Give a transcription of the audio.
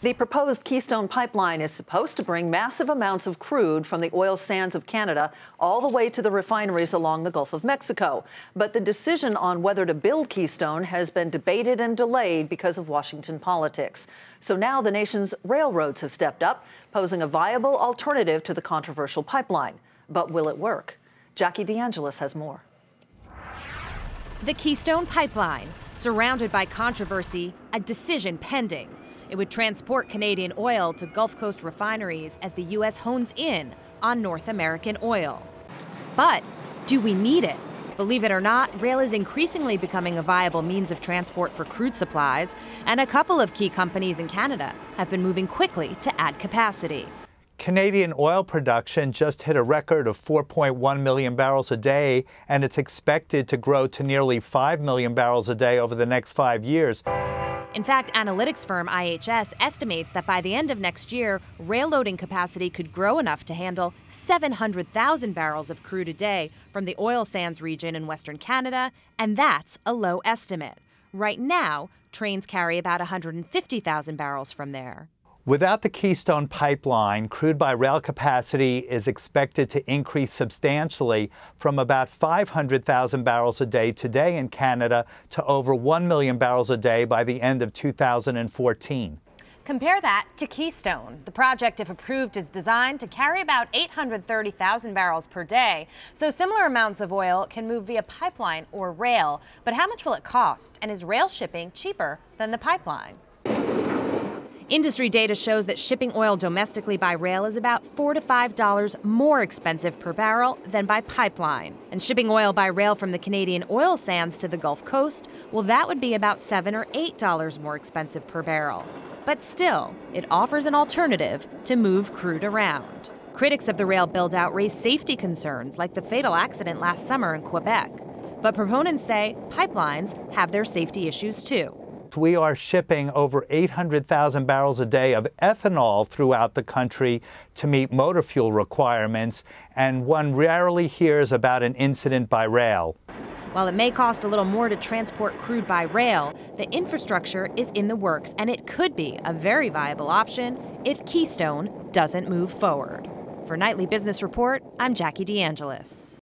The proposed Keystone Pipeline is supposed to bring massive amounts of crude from the oil sands of Canada all the way to the refineries along the Gulf of Mexico. But the decision on whether to build Keystone has been debated and delayed because of Washington politics. So now the nation's railroads have stepped up, posing a viable alternative to the controversial pipeline. But will it work? Jackie DeAngelis has more. The Keystone Pipeline, surrounded by controversy, a decision pending. It would transport Canadian oil to Gulf Coast refineries as the U.S. hones in on North American oil. But do we need it? Believe it or not, rail is increasingly becoming a viable means of transport for crude supplies, and a couple of key companies in Canada have been moving quickly to add capacity. Canadian oil production just hit a record of 4.1 million barrels a day, and it's expected to grow to nearly 5 million barrels a day over the next 5 years. In fact, analytics firm IHS estimates that by the end of next year, rail loading capacity could grow enough to handle 700,000 barrels of crude a day from the oil sands region in Western Canada, and that's a low estimate. Right now, trains carry about 150,000 barrels from there. Without the Keystone Pipeline, crude by rail capacity is expected to increase substantially from about 500,000 barrels a day today in Canada to over 1 million barrels a day by the end of 2014. Compare that to Keystone. The project, if approved, is designed to carry about 830,000 barrels per day. So similar amounts of oil can move via pipeline or rail. But how much will it cost? And is rail shipping cheaper than the pipeline? Industry data shows that shipping oil domestically by rail is about $4 to $5 more expensive per barrel than by pipeline. And shipping oil by rail from the Canadian oil sands to the Gulf Coast, well, that would be about $7 or $8 more expensive per barrel. But still, it offers an alternative to move crude around. Critics of the rail build-out raise safety concerns like the fatal accident last summer in Quebec. But proponents say pipelines have their safety issues too. We are shipping over 800,000 barrels a day of ethanol throughout the country to meet motor fuel requirements, and one rarely hears about an incident by rail. While it may cost a little more to transport crude by rail, the infrastructure is in the works, and it could be a very viable option if Keystone doesn't move forward. For Nightly Business Report, I'm Jackie DeAngelis.